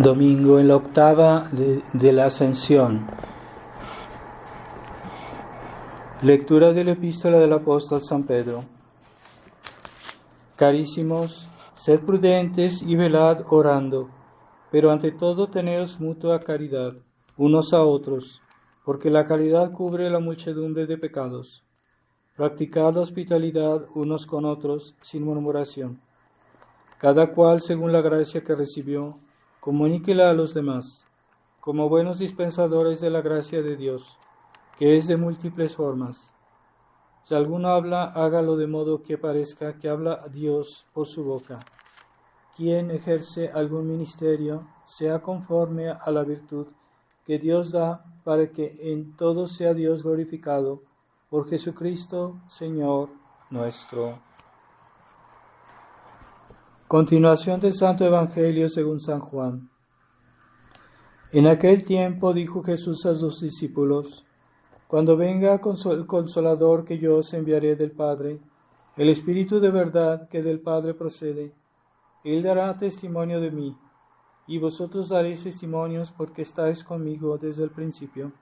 Domingo en la octava de la Ascensión. Lectura de la Epístola del Apóstol San Pedro. Carísimos, sed prudentes y velad orando, pero ante todo teneos mutua caridad, unos a otros, porque la caridad cubre la muchedumbre de pecados. Practicad hospitalidad unos con otros, sin murmuración. Cada cual según la gracia que recibió, comuníquela a los demás, como buenos dispensadores de la gracia de Dios, que es de múltiples formas. Si alguno habla, hágalo de modo que parezca que habla a Dios por su boca. Quien ejerce algún ministerio, sea conforme a la virtud que Dios da, para que en todo sea Dios glorificado, por Jesucristo, Señor nuestro. Continuación del Santo Evangelio según San Juan. En aquel tiempo dijo Jesús a sus discípulos: Cuando venga el Consolador que yo os enviaré del Padre, el Espíritu de verdad que del Padre procede, Él dará testimonio de mí, y vosotros daréis testimonios porque estáis conmigo desde el principio.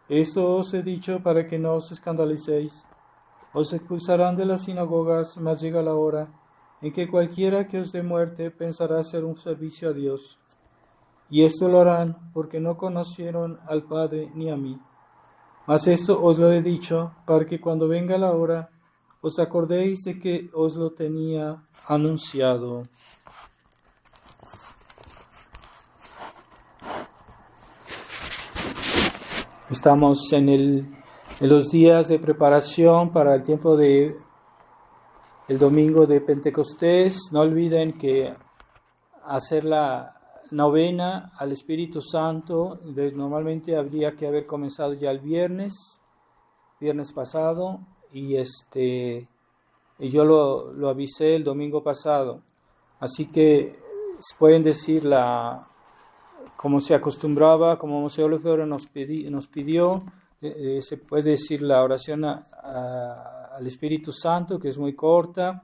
Esto os he dicho para que no os escandalicéis. Os expulsarán de las sinagogas, mas llega la hora en que cualquiera que os dé muerte pensará hacer un servicio a Dios. Y esto lo harán porque no conocieron al Padre ni a mí. Mas esto os lo he dicho para que cuando venga la hora os acordéis de que os lo tenía anunciado. Estamos en los días de preparación para el tiempo de el domingo de Pentecostés. No olviden que hacer la novena al Espíritu Santo normalmente habría que haber comenzado ya el viernes pasado, y yo lo avisé el domingo pasado. Así que pueden decir como se acostumbraba, como Monseñor Lefebvre nos pidió, se puede decir la oración al Espíritu Santo, que es muy corta,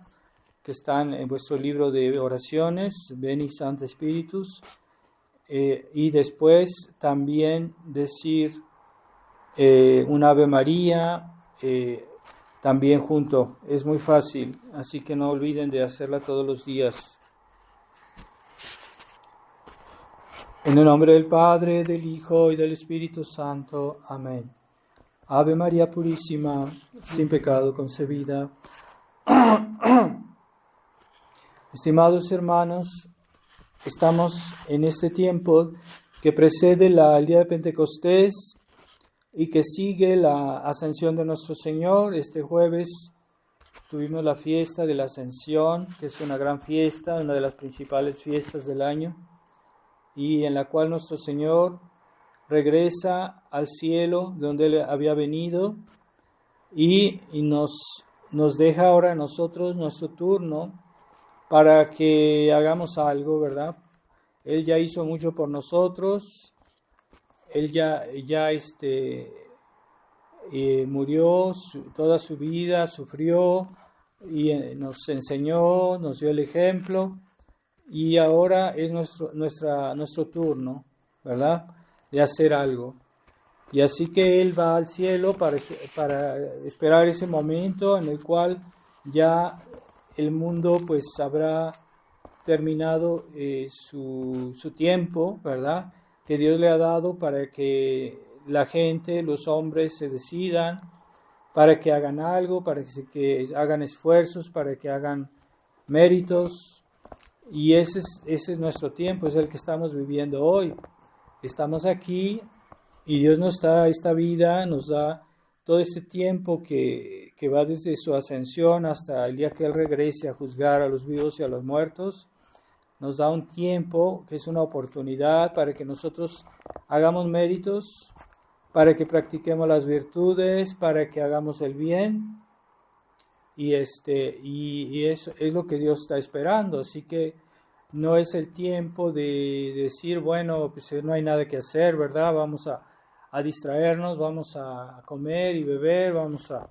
que están en vuestro libro de oraciones, Veni Sancte Spiritus, y después también decir un Ave María, también junto. Es muy fácil, así que no olviden de hacerla todos los días. En el nombre del Padre, del Hijo y del Espíritu Santo. Amén. Ave María Purísima, sin pecado concebida. Estimados hermanos, estamos en este tiempo que precede el día de Pentecostés y que sigue la ascensión de nuestro Señor. Este jueves tuvimos la fiesta de la Ascensión, que es una gran fiesta, una de las principales fiestas del año, y en la cual nuestro Señor regresa al cielo de donde Él había venido y nos deja ahora a nosotros nuestro turno para que hagamos algo, ¿verdad? Él ya hizo mucho por nosotros. Él ya murió toda su vida, sufrió y nos enseñó, nos dio el ejemplo, y ahora es nuestro turno, ¿verdad?, de hacer algo. Y así que Él va al cielo para esperar ese momento en el cual ya el mundo pues habrá terminado su tiempo, ¿verdad?, que Dios le ha dado para que la gente, los hombres se decidan, para que hagan algo, para que hagan esfuerzos, para que hagan méritos. Y ese es nuestro tiempo, es el que estamos viviendo hoy. Estamos aquí y Dios nos da esta vida, nos da todo este tiempo que va desde su ascensión hasta el día que Él regrese a juzgar a los vivos y a los muertos. Nos da un tiempo que es una oportunidad para que nosotros hagamos méritos, para que practiquemos las virtudes, para que hagamos el bien. Y eso es lo que Dios está esperando. Así que no es el tiempo de decir, bueno, pues no hay nada que hacer, ¿verdad? Vamos a distraernos, vamos a comer y beber, vamos a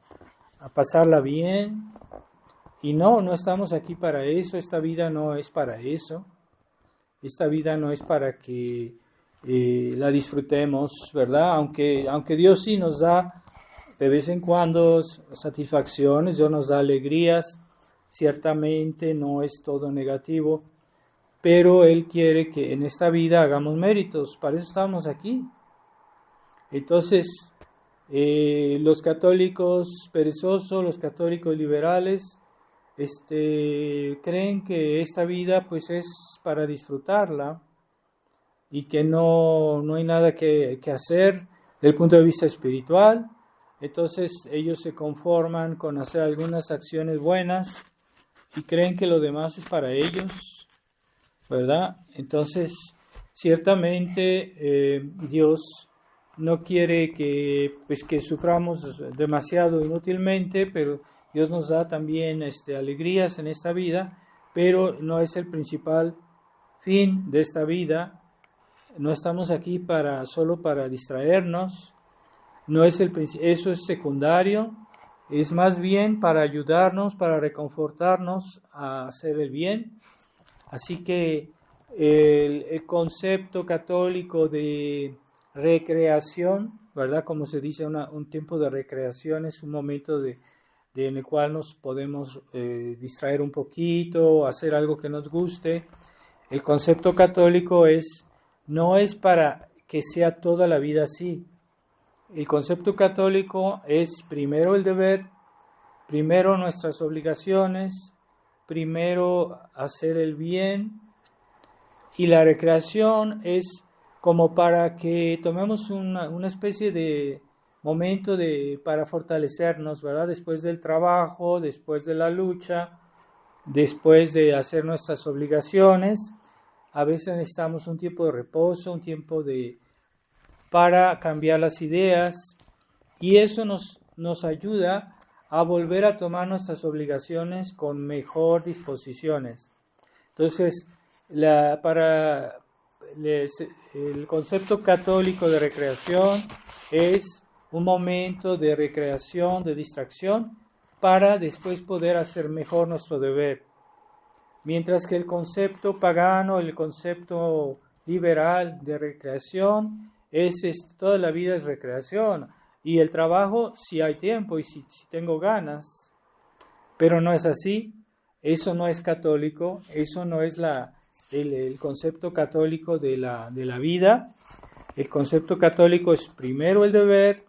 pasarla bien. Y no estamos aquí para eso, esta vida no es para eso. esta vida no es para que la disfrutemos, ¿verdad? Aunque Dios sí nos da de vez en cuando satisfacciones, Dios nos da alegrías, ciertamente no es todo negativo, pero Él quiere que en esta vida hagamos méritos, para eso estamos aquí. Entonces, los católicos perezosos, los católicos liberales, creen que esta vida pues es para disfrutarla y que no hay nada que hacer desde el punto de vista espiritual. Entonces ellos se conforman con hacer algunas acciones buenas y creen que lo demás es para ellos, ¿verdad? Entonces, ciertamente Dios no quiere que suframos demasiado inútilmente, pero Dios nos da también alegrías en esta vida, pero no es el principal fin de esta vida. No estamos aquí solo para distraernos. No es eso es secundario, es más bien para ayudarnos, para reconfortarnos a hacer el bien. Así que el concepto católico de recreación, ¿verdad? Como se dice, un tiempo de recreación es un momento en el cual nos podemos distraer un poquito, hacer algo que nos guste. El concepto católico no es para que sea toda la vida así. El concepto católico es primero el deber, primero nuestras obligaciones, primero hacer el bien, y la recreación es como para que tomemos una especie de momento para fortalecernos, ¿verdad? Después del trabajo, después de la lucha, después de hacer nuestras obligaciones, a veces necesitamos un tiempo de reposo, un tiempo para cambiar las ideas, y eso nos ayuda a volver a tomar nuestras obligaciones con mejor disposiciones. Entonces, el concepto católico de recreación es un momento de recreación, de distracción, para después poder hacer mejor nuestro deber. Mientras que el concepto pagano, el concepto liberal de recreación, toda la vida es recreación. Y el trabajo, si hay tiempo y si tengo ganas. Pero no es así. Eso no es católico. Eso no es el concepto católico de la vida. El concepto católico es primero el deber,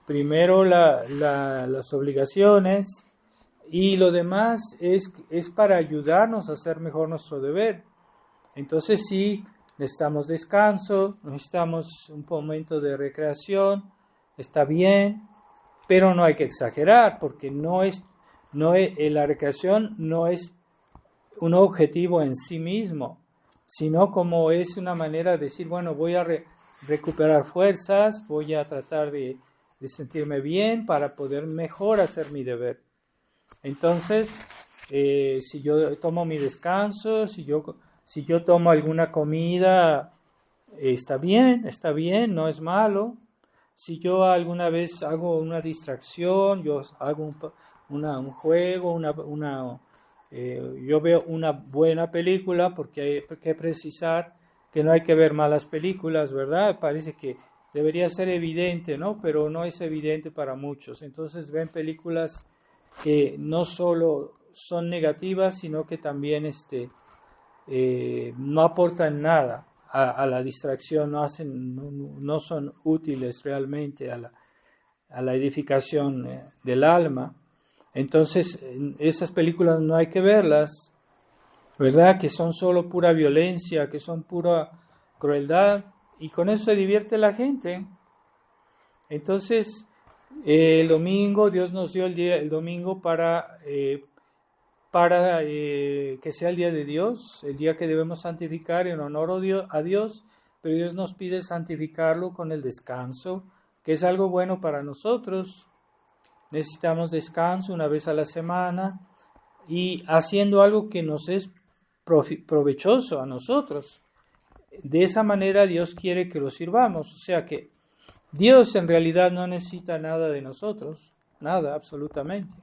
primero las obligaciones, y lo demás es para ayudarnos a hacer mejor nuestro deber. Entonces sí, necesitamos descanso, necesitamos un momento de recreación, está bien, pero no hay que exagerar, porque la recreación no es un objetivo en sí mismo, sino como es una manera de decir, bueno, voy a recuperar fuerzas, voy a tratar de sentirme bien para poder mejor hacer mi deber. Entonces, si yo tomo mi descanso, si yo tomo alguna comida, está bien, no es malo. Si yo alguna vez hago una distracción, yo hago un juego, yo veo una buena película, porque hay que precisar que no hay que ver malas películas, ¿verdad? Parece que debería ser evidente, ¿no? Pero no es evidente para muchos. Entonces ven películas que no solo son negativas, sino que también no aportan nada a la distracción, no son útiles realmente a la edificación del alma. Entonces, esas películas no hay que verlas, ¿verdad? Que son solo pura violencia, que son pura crueldad, y con eso se divierte la gente. Entonces, el domingo, Dios nos dio el domingo para que sea el día de Dios, el día que debemos santificar en honor a Dios, pero Dios nos pide santificarlo con el descanso, que es algo bueno para nosotros. Necesitamos descanso una vez a la semana y haciendo algo que nos es provechoso a nosotros. De esa manera Dios quiere que lo sirvamos, o sea que Dios en realidad no necesita nada de nosotros, nada, absolutamente.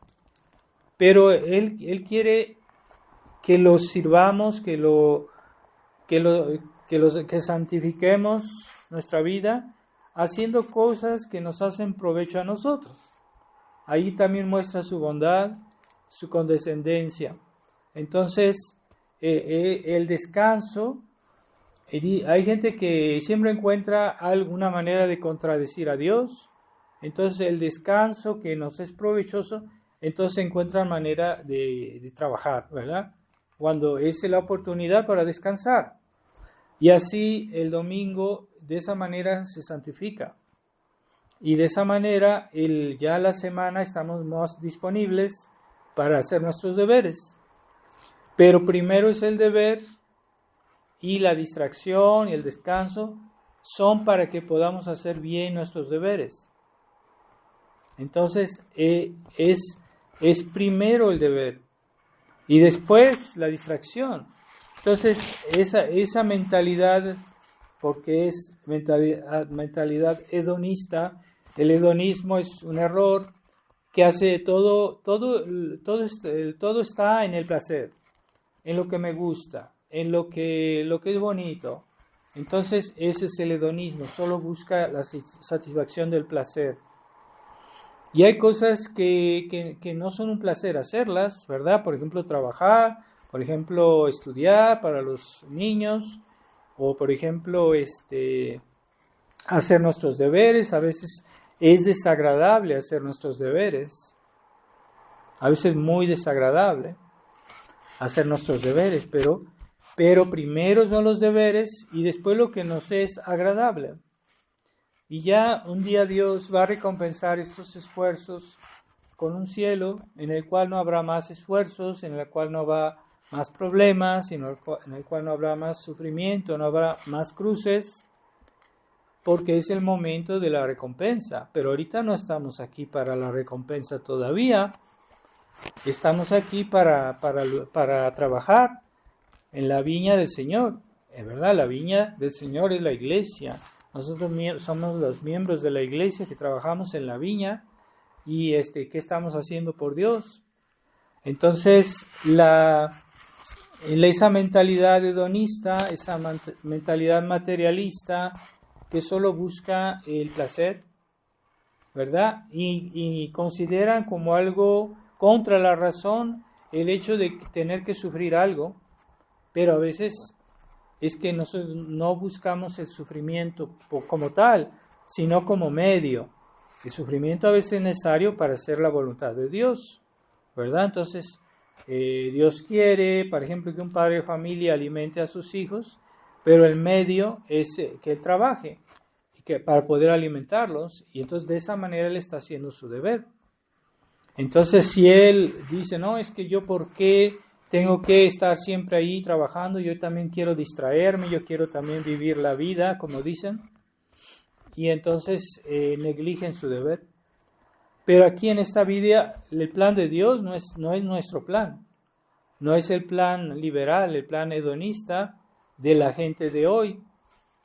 Pero Él quiere que lo sirvamos, que que santifiquemos nuestra vida haciendo cosas que nos hacen provecho a nosotros. Ahí también muestra su bondad, su condescendencia. Entonces, el descanso, hay gente que siempre encuentra alguna manera de contradecir a Dios. Entonces, el descanso que nos es provechoso, entonces encuentran manera de trabajar, ¿verdad? Cuando es la oportunidad para descansar. Y así el domingo de esa manera se santifica. Y de esa manera ya la semana estamos más disponibles para hacer nuestros deberes. Pero primero es el deber y la distracción y el descanso son para que podamos hacer bien nuestros deberes. Entonces es primero el deber y después la distracción. Entonces esa mentalidad, porque es mentalidad hedonista, el hedonismo es un error que hace todo está en el placer, en lo que me gusta, en lo que es bonito. Entonces ese es el hedonismo, solo busca la satisfacción del placer. Y hay cosas que no son un placer hacerlas, ¿verdad? Por ejemplo, trabajar, por ejemplo, estudiar para los niños, o por ejemplo, hacer nuestros deberes. A veces es desagradable hacer nuestros deberes, a veces muy desagradable hacer nuestros deberes, pero primero son los deberes y después lo que nos es agradable. Y ya un día Dios va a recompensar estos esfuerzos con un cielo en el cual no habrá más esfuerzos, en el cual no habrá más problemas, en el cual no habrá más sufrimiento, no habrá más cruces, porque es el momento de la recompensa. Pero ahorita no estamos aquí para la recompensa todavía. Estamos aquí para trabajar en la viña del Señor. Es verdad, la viña del Señor es la iglesia. Nosotros somos los miembros de la iglesia que trabajamos en la viña y ¿qué estamos haciendo por Dios? Entonces, esa mentalidad hedonista, esa mentalidad materialista que solo busca el placer, ¿verdad? Y consideran como algo contra la razón el hecho de tener que sufrir algo, pero a veces es que nosotros no buscamos el sufrimiento como tal, sino como medio. El sufrimiento a veces es necesario para hacer la voluntad de Dios, ¿verdad? Entonces, Dios quiere, por ejemplo, que un padre de familia alimente a sus hijos, pero el medio es que él trabaje para poder alimentarlos, y entonces de esa manera él está haciendo su deber. Entonces, si él dice, no, es que yo ¿por qué tengo que estar siempre ahí trabajando? Yo también quiero distraerme, yo quiero también vivir la vida, como dicen, y entonces negligen su deber. Pero aquí en esta vida, el plan de Dios no es nuestro plan, no es el plan liberal, el plan hedonista de la gente de hoy,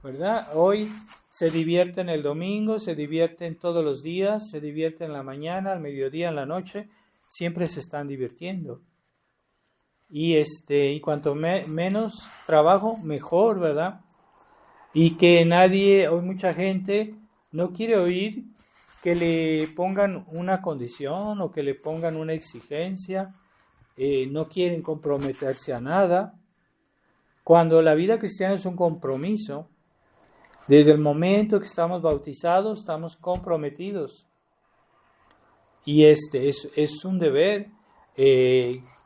¿verdad? Hoy se divierten el domingo, se divierten todos los días, se divierten en la mañana, al mediodía, en la noche, siempre se están divirtiendo. Y cuanto menos trabajo, mejor, ¿verdad? Y que hoy mucha gente no quiere oír que le pongan una condición o que le pongan una exigencia, no quieren comprometerse a nada, cuando la vida cristiana es un compromiso. Desde el momento que estamos bautizados, estamos comprometidos. Y es un deber.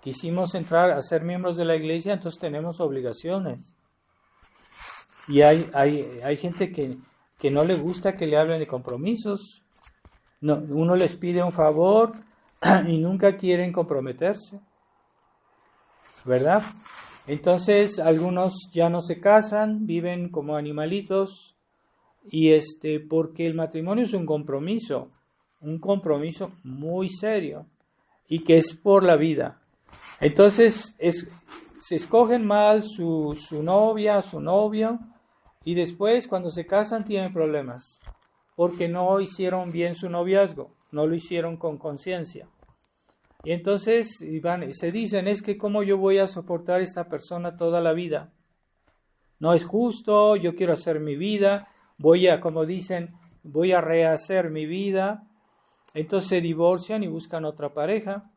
Quisimos entrar a ser miembros de la iglesia, entonces tenemos obligaciones. Y hay gente que no le gusta que le hablen de compromisos. No, uno les pide un favor y nunca quieren comprometerse, ¿verdad? Entonces algunos ya no se casan, viven como animalitos, y porque el matrimonio es un compromiso muy serio y que es por la vida. Entonces se escogen mal su novia, su novio, y después cuando se casan tienen problemas porque no hicieron bien su noviazgo, no lo hicieron con conciencia. Y entonces se dicen, es que cómo yo voy a soportar a esta persona toda la vida. no es justo, yo quiero hacer mi vida, como dicen, voy a rehacer mi vida. Entonces se divorcian y buscan otra pareja.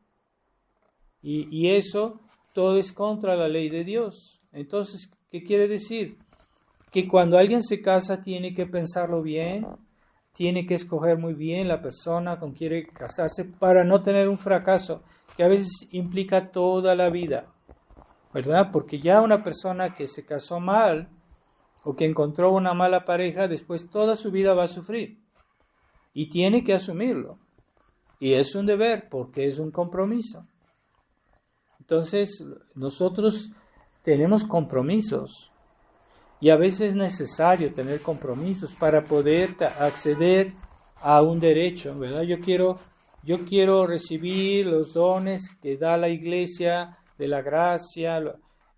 Y eso todo es contra la ley de Dios. Entonces, ¿qué quiere decir? Que cuando alguien se casa tiene que pensarlo bien, tiene que escoger muy bien la persona con quien quiere casarse para no tener un fracaso que a veces implica toda la vida, ¿verdad? Porque ya una persona que se casó mal o que encontró una mala pareja, después toda su vida va a sufrir y tiene que asumirlo. Y es un deber porque es un compromiso. Entonces, nosotros tenemos compromisos y a veces es necesario tener compromisos para poder acceder a un derecho, ¿verdad? Yo quiero recibir los dones que da la iglesia, de la gracia,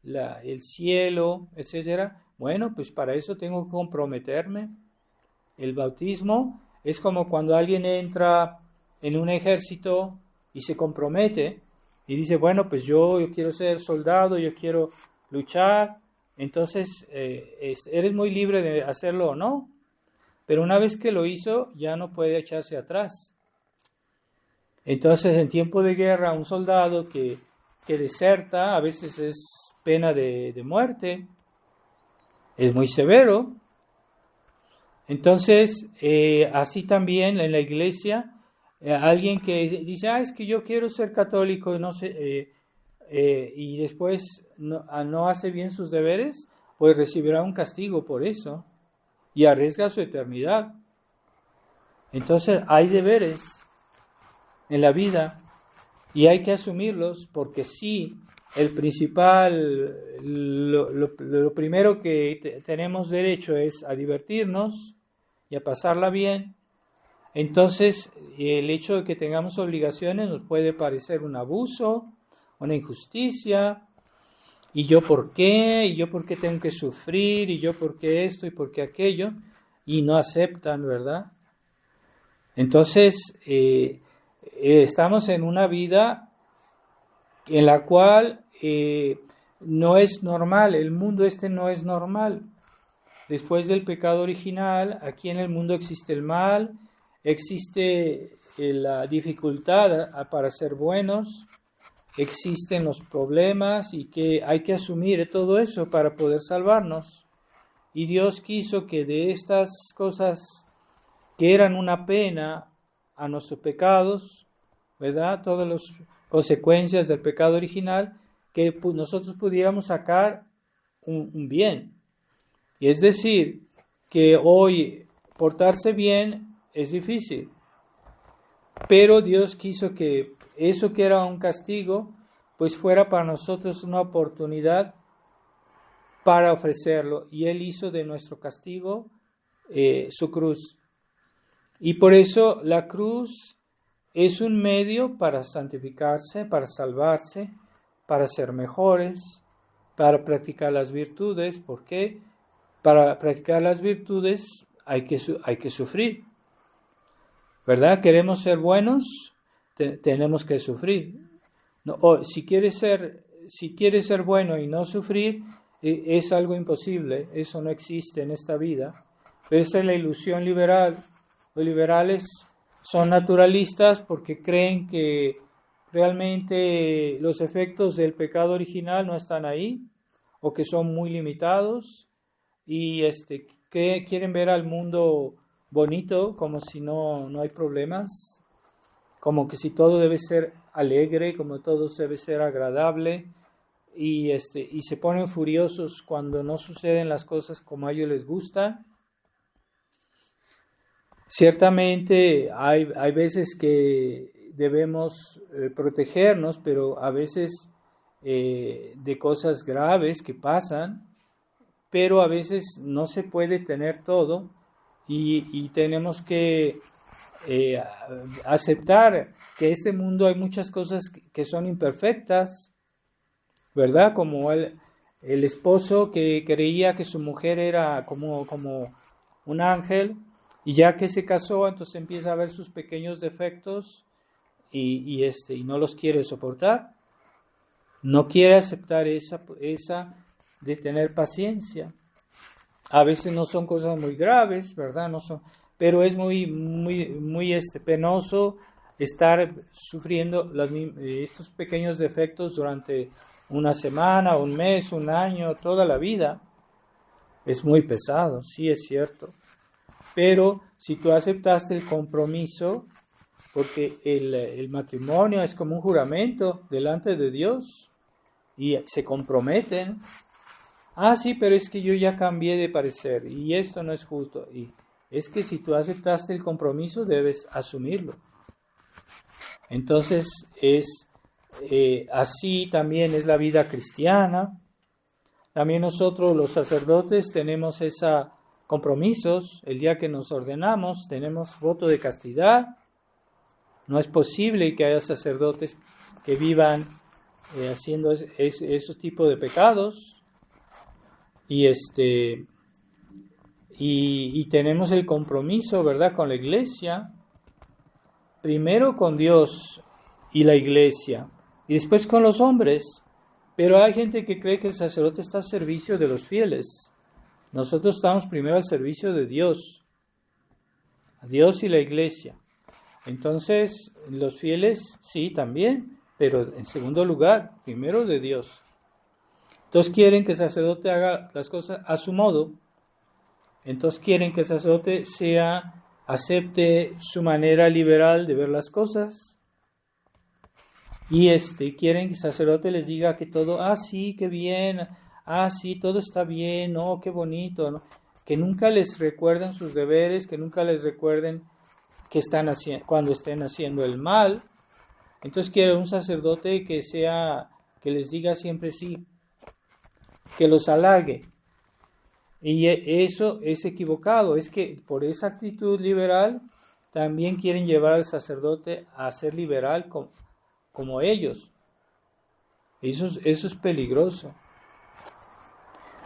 el cielo, etcétera. Bueno, pues para eso tengo que comprometerme. El bautismo es como cuando alguien entra en un ejército y se compromete y dice, bueno, pues yo quiero ser soldado, yo quiero luchar. Entonces, eres muy libre de hacerlo o no, pero una vez que lo hizo, ya no puede echarse atrás. Entonces, en tiempo de guerra, un soldado que deserta, a veces es pena de muerte, es muy severo. Entonces, así también en la iglesia, alguien que dice, es que yo quiero ser católico, no sé, y después no hace bien sus deberes, pues recibirá un castigo por eso y arriesga su eternidad. Entonces hay deberes en la vida y hay que asumirlos porque sí, el principal, lo primero que tenemos derecho es a divertirnos y a pasarla bien. Entonces el hecho de que tengamos obligaciones nos puede parecer un abuso, una injusticia, y yo por qué tengo que sufrir, y yo por qué esto y por qué aquello, y no aceptan, ¿verdad? Entonces, estamos en una vida en la cual no es normal, el mundo no es normal. Después del pecado original, aquí en el mundo existe el mal, existe la dificultad para ser buenos, existen los problemas y que hay que asumir todo eso para poder salvarnos. Y Dios quiso que de estas cosas que eran una pena a nuestros pecados, ¿verdad? Todas las consecuencias del pecado original, que nosotros pudiéramos sacar un bien. Y es decir, que hoy portarse bien es difícil, pero Dios quiso que eso que era un castigo, pues fuera para nosotros una oportunidad para ofrecerlo. Y Él hizo de nuestro castigo su cruz. Y por eso la cruz es un medio para santificarse, para salvarse, para ser mejores, para practicar las virtudes. ¿Por qué? Para practicar las virtudes hay que sufrir. ¿Verdad? ¿Queremos ser buenos? Tenemos que sufrir. No, si quieres ser bueno y no sufrir, es algo imposible. Eso no existe en esta vida. Pero esa es la ilusión liberal. Los liberales son naturalistas porque creen que realmente los efectos del pecado original no están ahí o que son muy limitados y quieren ver al mundo bonito, como si no hay problemas, como que si todo debe ser alegre, como todo debe ser agradable, y se ponen furiosos cuando no suceden las cosas como a ellos les gustan. Ciertamente hay veces que debemos protegernos, pero a veces de cosas graves que pasan, pero a veces no se puede tener todo y tenemos que aceptar que en este mundo hay muchas cosas que son imperfectas, ¿verdad? Como el esposo que creía que su mujer era como un ángel y ya que se casó, entonces empieza a ver sus pequeños defectos y no los quiere soportar. No quiere aceptar esa de tener paciencia. A veces no son cosas muy graves, ¿verdad? No son, pero es muy penoso estar sufriendo estos pequeños defectos durante una semana, un mes, un año, toda la vida. Es muy pesado, sí es cierto. Pero si tú aceptaste el compromiso, porque el matrimonio es como un juramento delante de Dios y se comprometen. Ah, sí, pero es que yo ya cambié de parecer y esto no es justo. Y es que si tú aceptaste el compromiso, debes asumirlo. Entonces, así también es la vida cristiana. También nosotros los sacerdotes tenemos esos compromisos. El día que nos ordenamos tenemos voto de castidad. No es posible que haya sacerdotes que vivan haciendo esos tipos de pecados. Y tenemos el compromiso, ¿verdad?, con la iglesia. Primero con Dios y la iglesia, y después con los hombres. Pero hay gente que cree que el sacerdote está al servicio de los fieles. Nosotros estamos primero al servicio de Dios, a Dios y la iglesia. Entonces, los fieles sí también, pero en segundo lugar, primero de Dios. Entonces quieren que el sacerdote haga las cosas a su modo. Entonces quieren que el sacerdote acepte su manera liberal de ver las cosas. Y quieren que el sacerdote les diga que todo, sí, qué bien, sí, todo está bien, qué bonito, ¿no? Que nunca les recuerden sus deberes, que nunca les recuerden que cuando estén haciendo el mal. Entonces quieren un sacerdote que les diga siempre sí, que los halague. Y eso es equivocado. Es que por esa actitud liberal también quieren llevar al sacerdote a ser liberal como ellos. Eso es peligroso.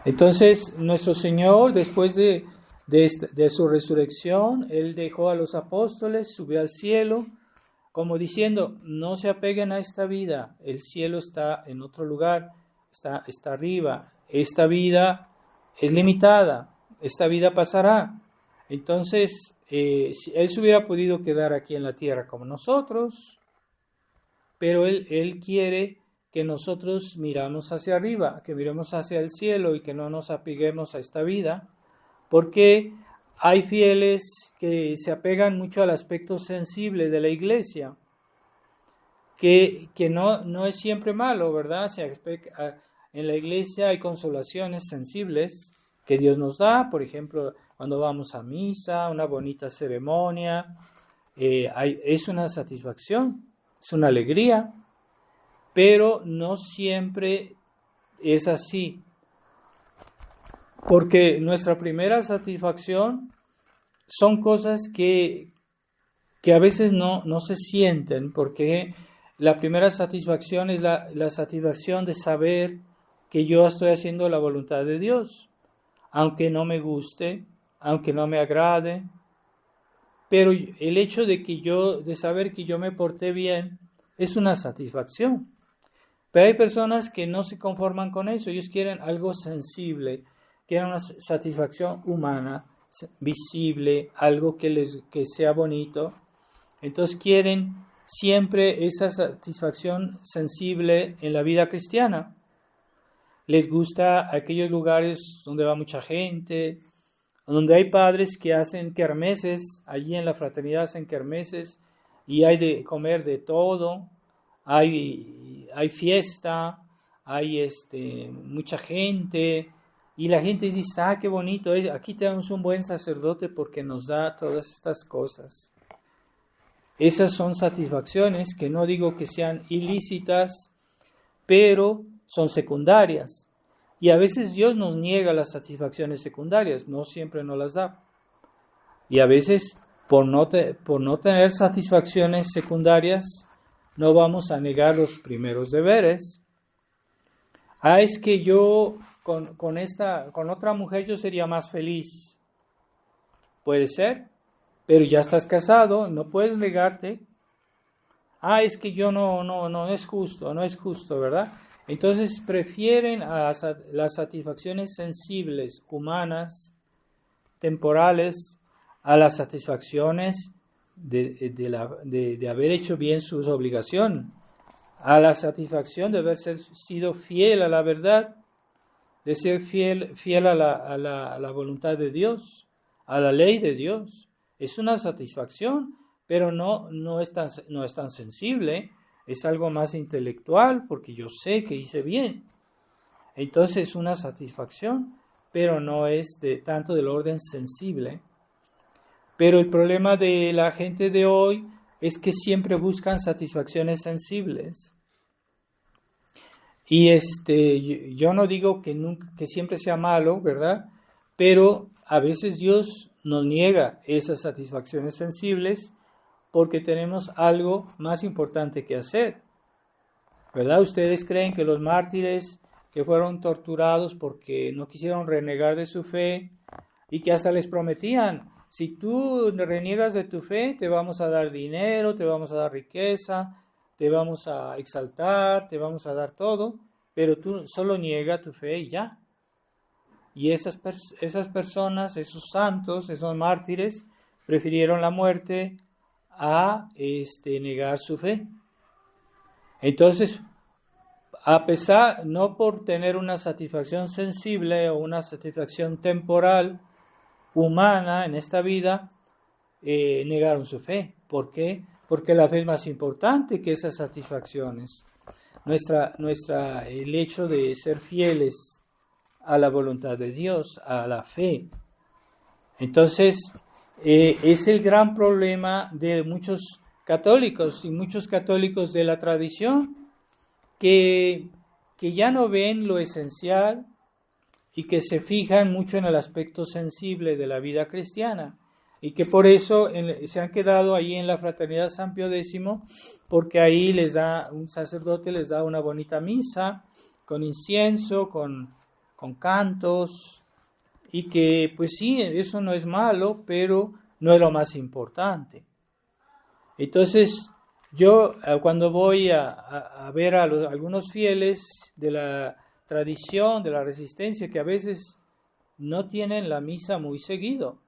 Entonces nuestro Señor, después de su resurrección, Él dejó a los apóstoles, subió al cielo, como diciendo, no se apeguen a esta vida, el cielo está en otro lugar, está arriba, esta vida es limitada, esta vida pasará. Entonces, si Él se hubiera podido quedar aquí en la tierra como nosotros, pero Él quiere que nosotros miramos hacia arriba, que miremos hacia el cielo y que no nos apeguemos a esta vida, porque hay fieles que se apegan mucho al aspecto sensible de la iglesia, que no es siempre malo, ¿verdad? En la iglesia hay consolaciones sensibles que Dios nos da, por ejemplo, cuando vamos a misa, una bonita ceremonia, es una satisfacción, es una alegría, pero no siempre es así, porque nuestra primera satisfacción son cosas que a veces no se sienten, porque la primera satisfacción es la satisfacción de saber que yo estoy haciendo la voluntad de Dios, aunque no me guste, aunque no me agrade, pero el hecho de saber que yo me porté bien es una satisfacción. Pero hay personas que no se conforman con eso, ellos quieren algo sensible, quieren una satisfacción humana, visible, algo que sea bonito. Entonces quieren siempre esa satisfacción sensible en la vida cristiana. Les gusta aquellos lugares donde va mucha gente, donde hay padres que hacen kermeses, allí en la fraternidad hacen kermeses y hay de comer de todo, hay fiesta, hay mucha gente y la gente dice, qué bonito, aquí tenemos un buen sacerdote porque nos da todas estas cosas. Esas son satisfacciones que no digo que sean ilícitas, pero son secundarias. Y a veces Dios nos niega las satisfacciones secundarias, no siempre nos las da. Y a veces, por no tener satisfacciones secundarias, no vamos a negar los primeros deberes. Es que yo con otra mujer yo sería más feliz. Puede ser, pero ya estás casado, no puedes negarte. Es que yo no es justo, ¿verdad? Entonces prefieren las satisfacciones sensibles, humanas, temporales, a las satisfacciones de haber hecho bien su obligación, a la satisfacción de haber sido fiel a la verdad, de ser fiel a la voluntad de Dios, a la ley de Dios. Es una satisfacción, pero no es tan sensible, es algo más intelectual, porque yo sé que hice bien. Entonces es una satisfacción, pero no es tanto del orden sensible. Pero el problema de la gente de hoy es que siempre buscan satisfacciones sensibles. Y yo no digo que siempre sea malo, ¿verdad? Pero a veces Dios nos niega esas satisfacciones sensibles porque tenemos algo más importante que hacer, ¿verdad? ¿Ustedes creen que los mártires que fueron torturados porque no quisieron renegar de su fe y que hasta les prometían, si tú reniegas de tu fe, te vamos a dar dinero, te vamos a dar riqueza, te vamos a exaltar, te vamos a dar todo, pero tú solo niega tu fe y ya? Y esas personas, esos santos, esos mártires, prefirieron la muerte a negar su fe. Entonces, a pesar, no por tener una satisfacción sensible o una satisfacción temporal, humana en esta vida, negaron su fe. ¿Por qué? Porque la fe es más importante que esas satisfacciones. El hecho de ser fieles a la voluntad de Dios, a la fe. Entonces, es el gran problema de muchos católicos y muchos católicos de la tradición que ya no ven lo esencial y que se fijan mucho en el aspecto sensible de la vida cristiana y que por eso se han quedado ahí en la Fraternidad San Pío X, porque ahí un sacerdote les da una bonita misa con incienso, con cantos, y que pues sí, eso no es malo, pero no es lo más importante. Entonces yo cuando voy a ver a algunos fieles de la tradición, de la resistencia, que a veces no tienen la misa muy seguido,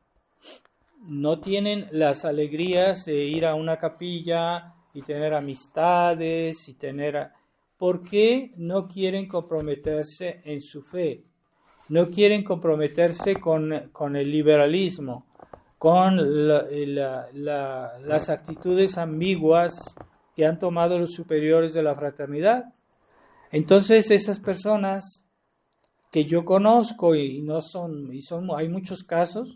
no tienen las alegrías de ir a una capilla y tener amistades y ¿por qué no quieren comprometerse en su fe? No quieren comprometerse con el liberalismo, con las actitudes ambiguas que han tomado los superiores de la fraternidad. Entonces esas personas que yo conozco hay muchos casos,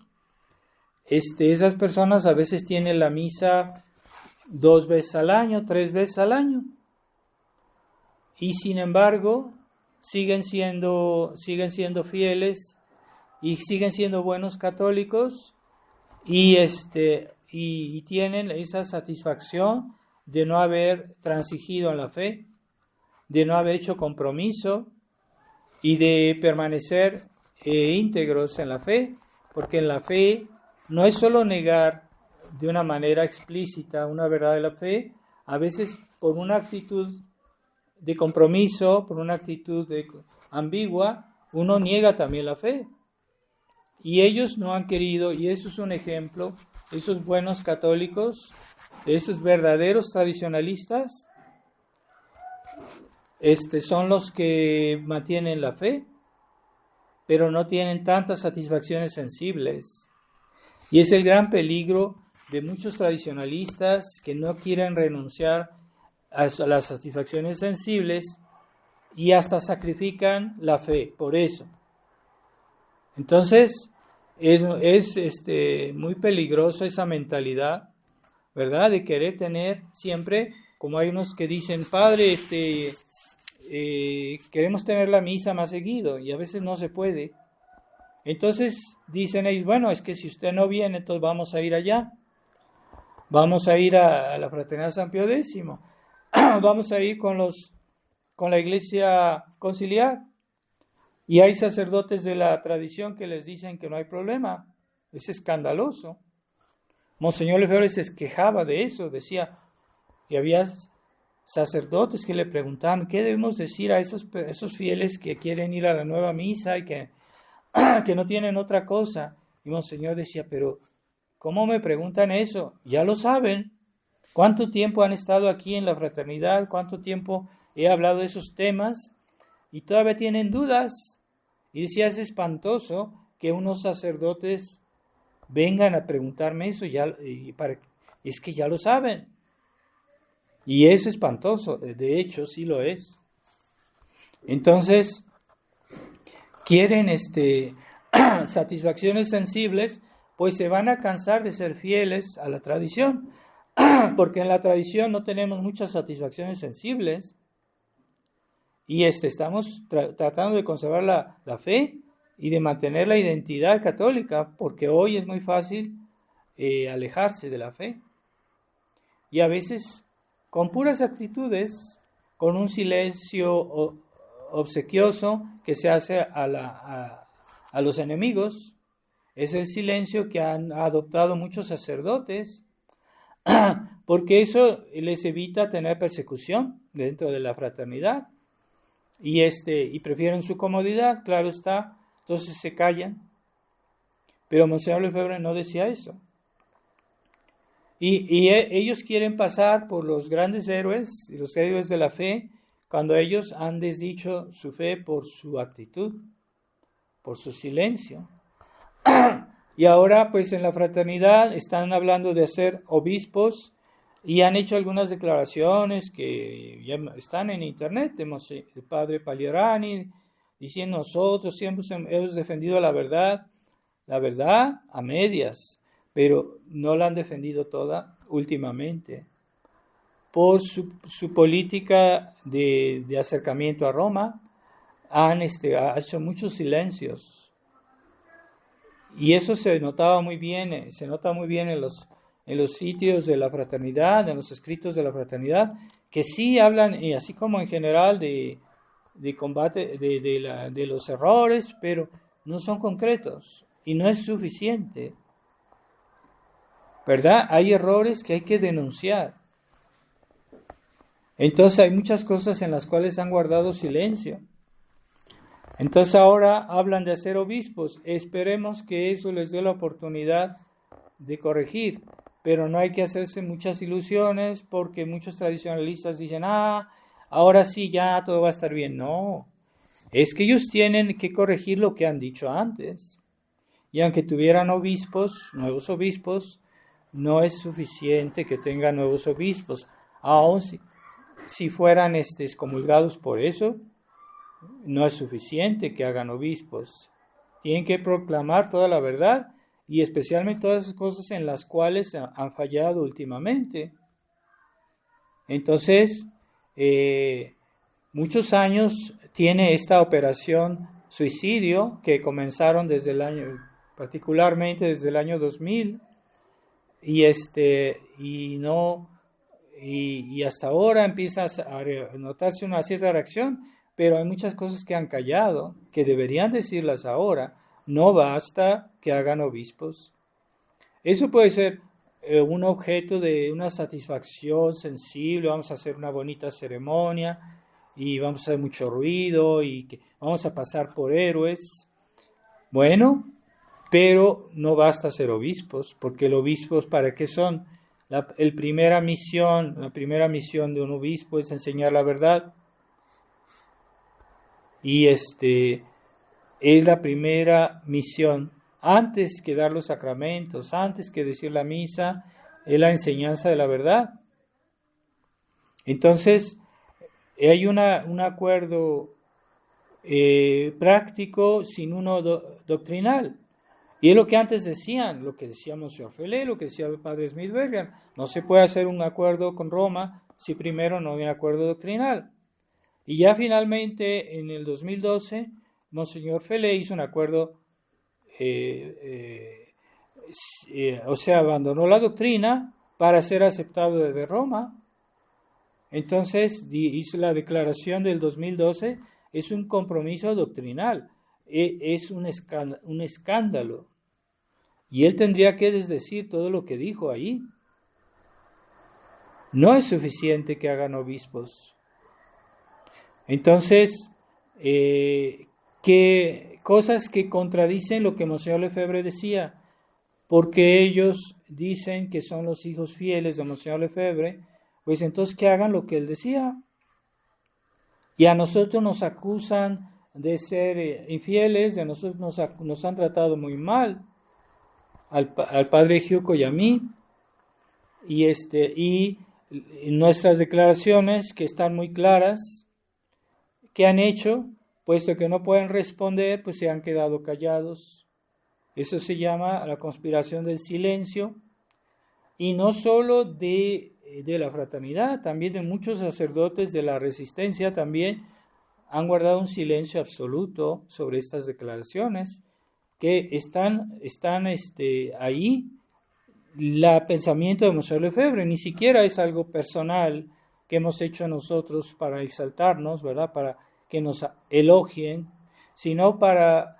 esas personas a veces tienen la misa 2 veces al año, 3 veces al año, y sin embargo siguen siendo fieles y siguen siendo buenos católicos y tienen esa satisfacción de no haber transigido en la fe, de no haber hecho compromiso y de permanecer íntegros en la fe, porque en la fe no es solo negar de una manera explícita una verdad de la fe, a veces por una actitud de compromiso, por una actitud ambigua, uno niega también la fe. Y ellos no han querido, y eso es un ejemplo, esos buenos católicos, esos verdaderos tradicionalistas, son los que mantienen la fe, pero no tienen tantas satisfacciones sensibles. Y es el gran peligro de muchos tradicionalistas que no quieren renunciar a las satisfacciones sensibles y hasta sacrifican la fe por eso. Entonces, es muy peligroso esa mentalidad, ¿verdad? De querer tener siempre, como hay unos que dicen, Padre, queremos tener la misa más seguido, y a veces no se puede. Entonces dicen ellos, bueno, es que si usted no viene, entonces vamos a ir allá. Vamos a ir a la Fraternidad San Pío X. Vamos a ir con la iglesia conciliar. Y hay sacerdotes de la tradición que les dicen que no hay problema. Es escandaloso. Monseñor Lefebvre se quejaba de eso. Decía que había sacerdotes que le preguntaban qué debemos decir a esos fieles que quieren ir a la nueva misa y que no tienen otra cosa. Y Monseñor decía, pero ¿cómo me preguntan eso? Ya lo saben. ¿Cuánto tiempo han estado aquí en la fraternidad? ¿Cuánto tiempo he hablado de esos temas? Y todavía tienen dudas. Y decía, es espantoso que unos sacerdotes vengan a preguntarme eso. Es que ya lo saben. Y es espantoso. De hecho, sí lo es. Entonces, quieren satisfacciones sensibles, pues se van a cansar de ser fieles a la tradición. Porque en la tradición no tenemos muchas satisfacciones sensibles y estamos tratando de conservar la fe y de mantener la identidad católica, porque hoy es muy fácil alejarse de la fe. Y a veces con puras actitudes, con un silencio obsequioso que se hace a los enemigos, es el silencio que han adoptado muchos sacerdotes, porque eso les evita tener persecución dentro de la fraternidad y prefieren su comodidad, claro está, entonces se callan. Pero Monseñor Lefebvre no decía eso. Y ellos quieren pasar por los grandes héroes y los héroes de la fe cuando ellos han desdicho su fe por su actitud, por su silencio. Y ahora, pues en la fraternidad están hablando de ser obispos y han hecho algunas declaraciones que ya están en internet. El padre Pagliarani diciendo, nosotros siempre hemos defendido la verdad a medias, pero no la han defendido toda últimamente. Por su política de acercamiento a Roma, han hecho muchos silencios. Y eso se notaba muy bien, se nota muy bien en los sitios de la fraternidad, en los escritos de la fraternidad, que sí hablan, así como en general, de combate de los errores, pero no son concretos y no es suficiente. ¿Verdad? Hay errores que hay que denunciar. Entonces hay muchas cosas en las cuales han guardado silencio. Entonces ahora hablan de hacer obispos. Esperemos que eso les dé la oportunidad de corregir, pero no hay que hacerse muchas ilusiones porque muchos tradicionalistas dicen, ahora sí ya todo va a estar bien. No, es que ellos tienen que corregir lo que han dicho antes. Y aunque tuvieran nuevos obispos, no es suficiente que tengan nuevos obispos. Aún si fueran excomulgados por eso, no es suficiente que hagan obispos. Tienen que proclamar toda la verdad y especialmente todas esas cosas en las cuales han fallado últimamente. Entonces, muchos años tiene esta operación suicidio que comenzaron particularmente desde el año 2000 y hasta ahora empieza a notarse una cierta reacción. Pero hay muchas cosas que han callado, que deberían decirlas ahora. No basta que hagan obispos. Eso puede ser un objeto de una satisfacción sensible. Vamos a hacer una bonita ceremonia y vamos a hacer mucho ruido y vamos a pasar por héroes. Bueno, pero no basta ser obispos, porque los obispos, ¿para qué son? La primera misión de un obispo es enseñar la verdad. Y es la primera misión, antes que dar los sacramentos, antes que decir la misa, es la enseñanza de la verdad. Entonces, hay un acuerdo práctico sin uno doctrinal. Y es lo que antes decían, lo que decía Monseñor Felé, lo que decía el padre Smith-Berger. No se puede hacer un acuerdo con Roma si primero no hay un acuerdo doctrinal. Y ya finalmente, en el 2012, Monseñor Felé hizo un acuerdo, abandonó la doctrina para ser aceptado desde Roma. Entonces, hizo la declaración del 2012, es un compromiso doctrinal, es un escándalo. Y él tendría que desdecir todo lo que dijo ahí. no es suficiente que hagan obispos. Entonces, cosas que contradicen lo que Monseñor Lefebvre decía, porque ellos dicen que son los hijos fieles de Monseñor Lefebvre, pues entonces que hagan lo que él decía. Y a nosotros nos acusan de ser infieles, a nosotros nos han tratado muy mal, al padre Giuco y a mí, y nuestras declaraciones, que están muy claras, que han hecho, puesto que no pueden responder, pues se han quedado callados. Eso se llama la conspiración del silencio, y no solo de la fraternidad, también de muchos sacerdotes de la resistencia también han guardado un silencio absoluto sobre estas declaraciones, que están ahí. El pensamiento de Monseñor Lefebvre ni siquiera es algo personal que hemos hecho nosotros para exaltarnos, ¿verdad? Para que nos elogien, sino para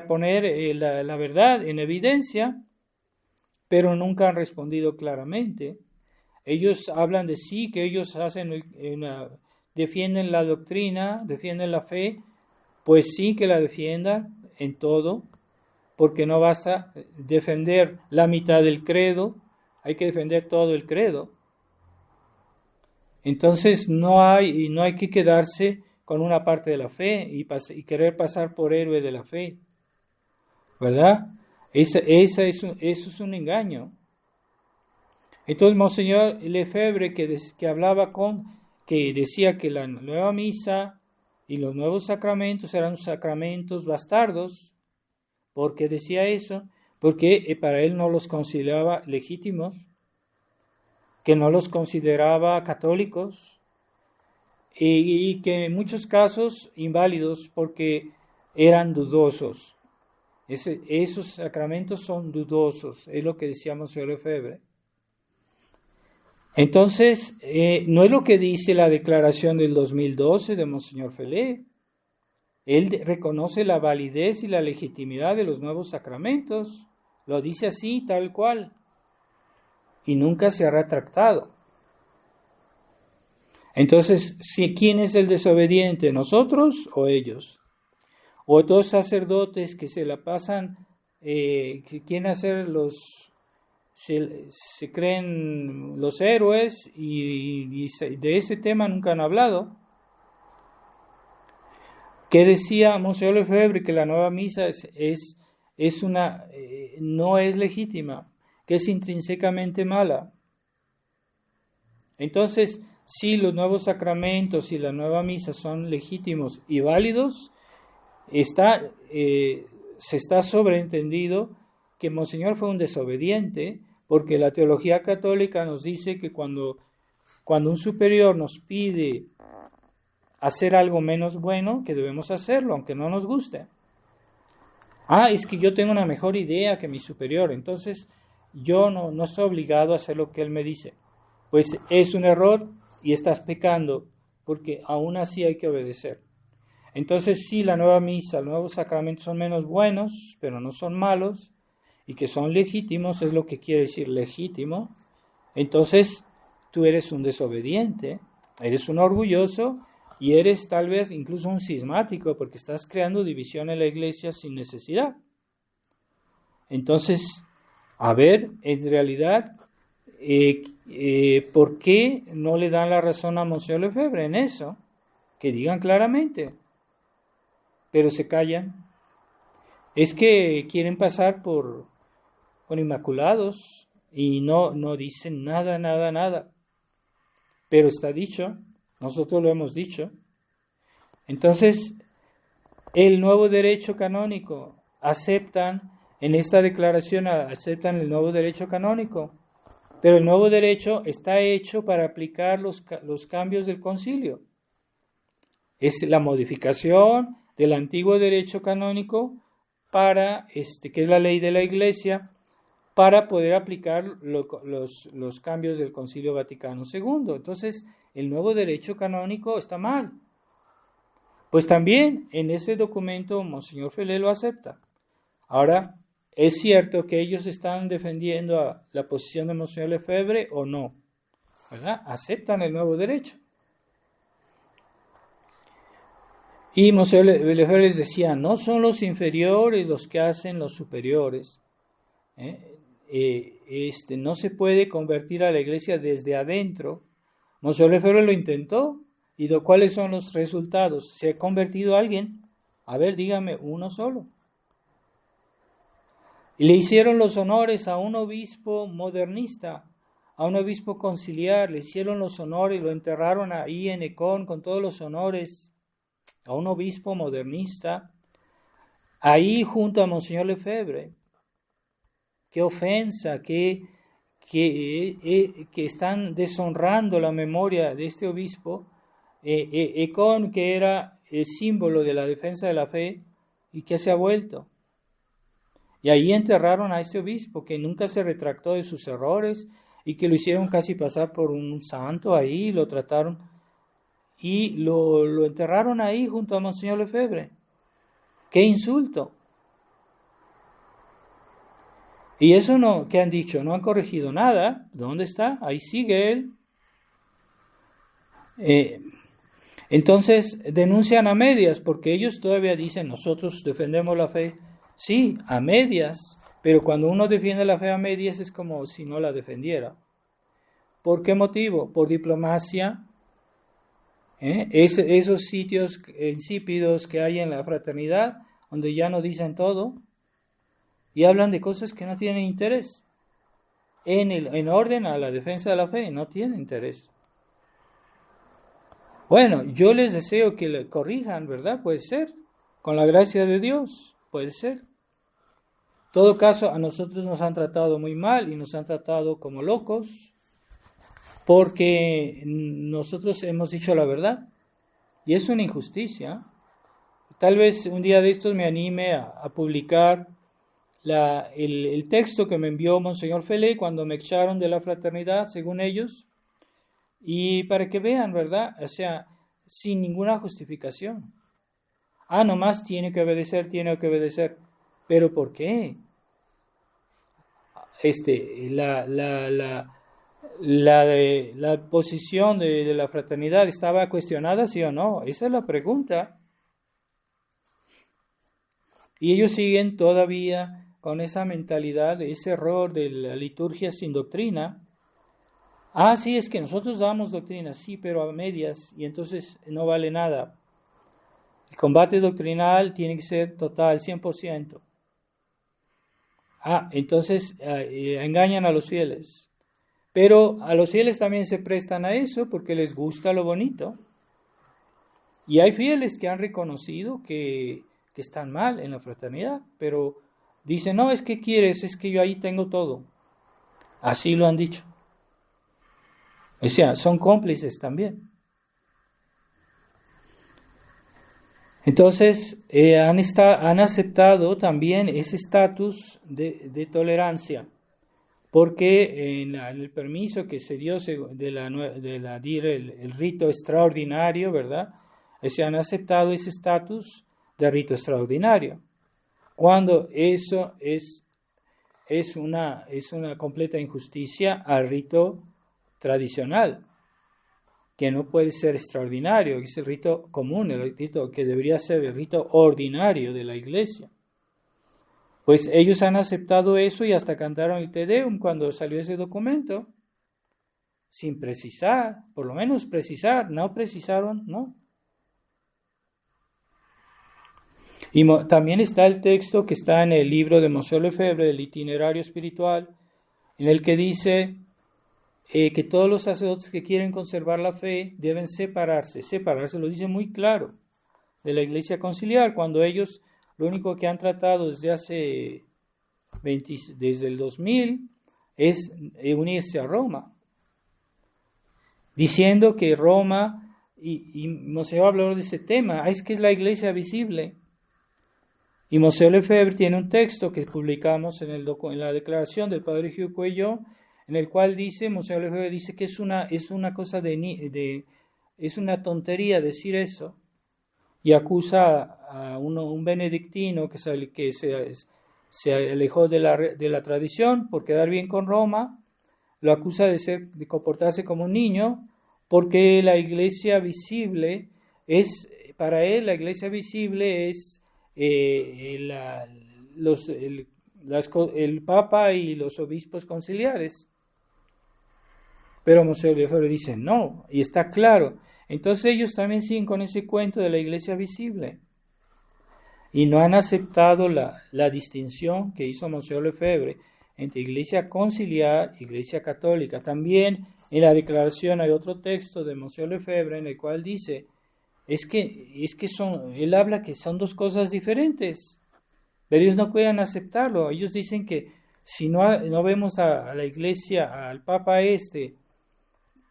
poner la verdad en evidencia, pero nunca han respondido claramente. Ellos hablan de sí, que ellos defienden la doctrina, defienden la fe, pues sí que la defiendan en todo, porque no basta defender la mitad del credo, hay que defender todo el credo. Entonces no hay que quedarse con una parte de la fe y querer pasar por héroe de la fe, ¿verdad? Eso es un engaño. Entonces Monseñor Lefebvre, que decía que la nueva misa y los nuevos sacramentos eran sacramentos bastardos. ¿Por qué decía eso? Porque para él no los consideraba legítimos, que no los consideraba católicos y que en muchos casos inválidos porque eran dudosos. Esos sacramentos son dudosos, es lo que decía Monseñor Lefebvre. Entonces, no es lo que dice la declaración del 2012 de Monseñor Felé. Él reconoce la validez y la legitimidad de los nuevos sacramentos. Lo dice así, tal cual. Y nunca se ha retractado. Entonces, ¿quién es el desobediente? ¿Nosotros o ellos? O dos sacerdotes que se la pasan, que quieren hacer se creen los héroes y de ese tema nunca han hablado. ¿Qué decía Monseñor Lefebvre? Que la nueva misa no es legítima, que es intrínsecamente mala. Entonces, si los nuevos sacramentos y la nueva misa son legítimos y válidos, se está sobreentendido que Monseñor fue un desobediente, porque la teología católica nos dice que cuando un superior nos pide hacer algo menos bueno, que debemos hacerlo, aunque no nos guste. Es que yo tengo una mejor idea que mi superior, entonces yo no estoy obligado a hacer lo que él me dice. Pues es un error y estás pecando, porque aún así hay que obedecer. Entonces sí, la nueva misa, los nuevos sacramentos son menos buenos, pero no son malos, y que son legítimos, es lo que quiere decir legítimo. Entonces tú eres un desobediente, eres un orgulloso, y eres tal vez incluso un cismático, porque estás creando división en la iglesia sin necesidad. Entonces, a ver, en realidad, ¿por qué no le dan la razón a Monseñor Lefebvre en eso? Que digan claramente, pero se callan. Es que quieren pasar por inmaculados y no dicen nada. Pero está dicho. Nosotros lo hemos dicho. Entonces, el nuevo derecho canónico, en esta declaración aceptan el nuevo derecho canónico, pero el nuevo derecho está hecho para aplicar los cambios del concilio. Es la modificación del antiguo derecho canónico que es la ley de la Iglesia, para poder aplicar los cambios del Concilio Vaticano II. Entonces, el nuevo derecho canónico está mal. Pues también en ese documento Monseñor Felé lo acepta. Ahora, ¿es cierto que ellos están defendiendo la posición de Monseñor Lefebvre o no? ¿verdad? Aceptan el nuevo derecho. Y Monseñor Lefebvre les decía, no son los inferiores los que hacen los superiores. No se puede convertir a la iglesia desde adentro. Monseñor Lefebvre lo intentó. ¿Y cuáles son los resultados? ¿Se ha convertido alguien? A ver, dígame, uno solo. Y le hicieron los honores a un obispo modernista, a un obispo conciliar, le hicieron los honores, lo enterraron ahí en Ecón con todos los honores, a un obispo modernista, ahí junto a Monseñor Lefebvre. Qué ofensa, que están deshonrando la memoria de este obispo. Ecón, que era el símbolo de la defensa de la fe, ¿y qué se ha vuelto? Y ahí enterraron a este obispo que nunca se retractó de sus errores y que lo hicieron casi pasar por un santo ahí, lo trataron y lo enterraron ahí junto a Monseñor Lefebvre. ¡Qué insulto! Y eso no, ¿qué han dicho? No han corregido nada. ¿Dónde está? Ahí sigue él. Entonces denuncian a medias porque ellos todavía dicen, nosotros defendemos la fe. Sí, a medias, pero cuando uno defiende la fe a medias es como si no la defendiera. ¿Por qué motivo? Por diplomacia. Esos sitios insípidos que hay en la fraternidad, donde ya no dicen todo y hablan de cosas que no tienen interés. En orden a la defensa de la fe, no tienen interés. Bueno, yo les deseo que le corrijan, ¿verdad? Puede ser, con la gracia de Dios. Puede ser. En todo caso, a nosotros nos han tratado muy mal y nos han tratado como locos porque nosotros hemos dicho la verdad y es una injusticia. Tal vez un día de estos me anime a publicar el texto que me envió Monseñor Felé cuando me echaron de la fraternidad, según ellos, y para que vean, ¿verdad? O sea, sin ninguna justificación. Nomás tiene que obedecer. ¿Pero por qué? La posición de la fraternidad estaba cuestionada, ¿sí o no? Esa es la pregunta. Y ellos siguen todavía con esa mentalidad, ese error de la liturgia sin doctrina. Sí, es que nosotros damos doctrina, sí, pero a medias, y entonces no vale nada. El combate doctrinal tiene que ser total, 100%. Entonces engañan a los fieles. Pero a los fieles también se prestan a eso porque les gusta lo bonito. Y hay fieles que han reconocido que están mal en la fraternidad, pero dicen, no, es que quieres, es que yo ahí tengo todo. Así lo han dicho. O sea, son cómplices también. Entonces, han aceptado también ese estatus de tolerancia, porque en el permiso que se dio de DIR, el rito extraordinario, ¿verdad? Se han aceptado ese estatus de rito extraordinario, cuando eso es una completa injusticia al rito tradicional, que no puede ser extraordinario, que es el rito común, el rito que debería ser el rito ordinario de la iglesia. Pues ellos han aceptado eso y hasta cantaron el Te Deum cuando salió ese documento, sin precisar, por lo menos precisar, no precisaron, no. Y también está el texto que está en el libro de Monseñor Lefebvre, del Itinerario Espiritual, en el que dice que todos los sacerdotes que quieren conservar la fe deben separarse, lo dice muy claro, de la iglesia conciliar, cuando ellos lo único que han tratado desde el 2000 es unirse a Roma, diciendo que Roma, y Monseñor habló de ese tema, es que es la iglesia visible. Y Monseñor Lefebvre tiene un texto que publicamos en la declaración del Padre Hugh Cuello, en el cual Monseñor Lefebvre dice que es una cosa es una tontería decir eso, y acusa a un benedictino que se alejó de la tradición por quedar bien con Roma, lo acusa de comportarse como un niño, porque la iglesia visible es, para él la iglesia visible es el Papa y los obispos conciliares. Pero Monseñor Lefebvre dice no, y está claro. Entonces ellos también siguen con ese cuento de la iglesia visible. Y no han aceptado la distinción que hizo Monseñor Lefebvre entre iglesia conciliar y iglesia católica. También en la declaración hay otro texto de Monseñor Lefebvre en el cual dice, él habla que son dos cosas diferentes, pero ellos no pueden aceptarlo. Ellos dicen que si no vemos a la iglesia, al Papa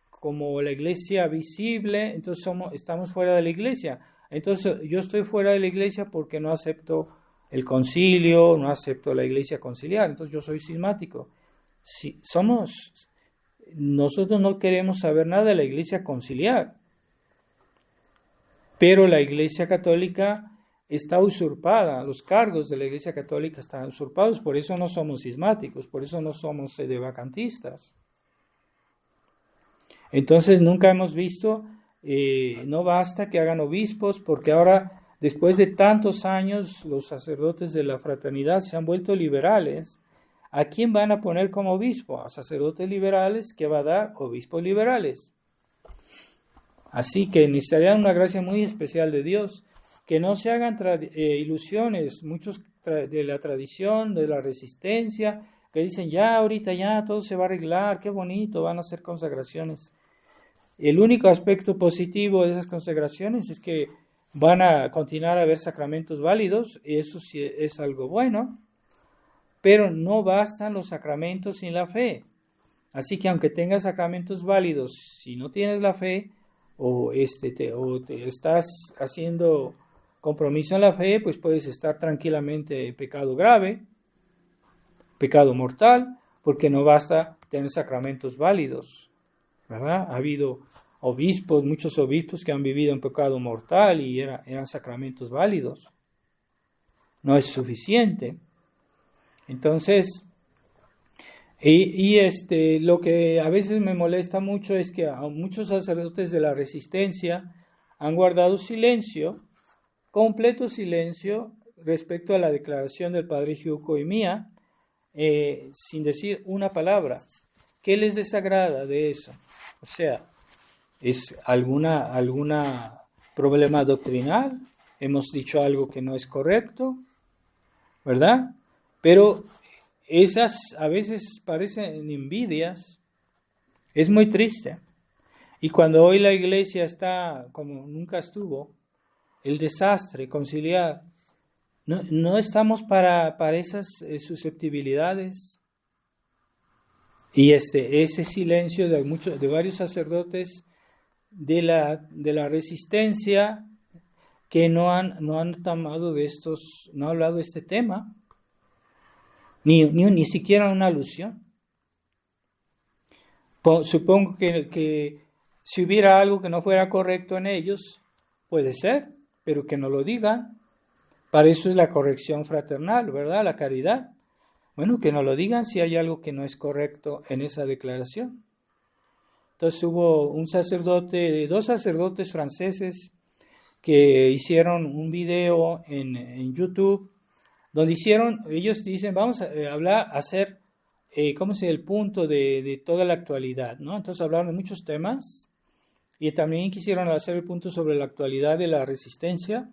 como la iglesia visible, entonces estamos fuera de la iglesia. Entonces yo estoy fuera de la iglesia porque no acepto el concilio, no acepto la iglesia conciliar, entonces yo soy cismático. Nosotros no queremos saber nada de la iglesia conciliar, pero la iglesia católica está usurpada, los cargos de la iglesia católica están usurpados, por eso no somos cismáticos, por eso no somos sedevacantistas. Entonces nunca hemos visto, no basta que hagan obispos, porque ahora, después de tantos años, los sacerdotes de la fraternidad se han vuelto liberales. ¿A quién van a poner como obispo? A sacerdotes liberales, que va a dar obispos liberales. Así que necesitarían una gracia muy especial de Dios, que no se hagan ilusiones, muchos de la tradición, de la resistencia, que dicen ya ahorita ya todo se va a arreglar, qué bonito, van a hacer consagraciones. El único aspecto positivo de esas consagraciones es que van a continuar a haber sacramentos válidos, y eso sí es algo bueno, pero no bastan los sacramentos sin la fe. Así que aunque tengas sacramentos válidos, si no tienes la fe, o te estás haciendo compromiso en la fe, pues puedes estar tranquilamente en pecado grave, pecado mortal, porque no basta tener sacramentos válidos, ¿verdad? Ha habido muchos obispos que han vivido en pecado mortal y eran sacramentos válidos. No es suficiente. Entonces, lo que a veces me molesta mucho es que a muchos sacerdotes de la resistencia han guardado silencio, completo silencio, respecto a la declaración del padre Giuco y mía, sin decir una palabra. ¿Qué les desagrada de eso? O sea, ¿es alguna problema doctrinal? ¿Hemos dicho algo que no es correcto? ¿Verdad? Pero esas a veces parecen envidias. Es muy triste. Y cuando hoy la iglesia está como nunca estuvo, el desastre conciliar, no estamos para esas susceptibilidades. Y ese silencio de varios sacerdotes de la resistencia que no han tomado no han hablado de este tema, ni siquiera una alusión. Supongo que si hubiera algo que no fuera correcto en ellos, puede ser, pero que no lo digan. Para eso es la corrección fraternal, ¿verdad? La caridad. Bueno, que no lo digan si hay algo que no es correcto en esa declaración. Entonces hubo dos sacerdotes franceses que hicieron un video en YouTube, donde ellos dicen, vamos a hacer el punto de toda la actualidad, ¿no? Entonces hablaron de muchos temas y también quisieron hacer el punto sobre la actualidad de la resistencia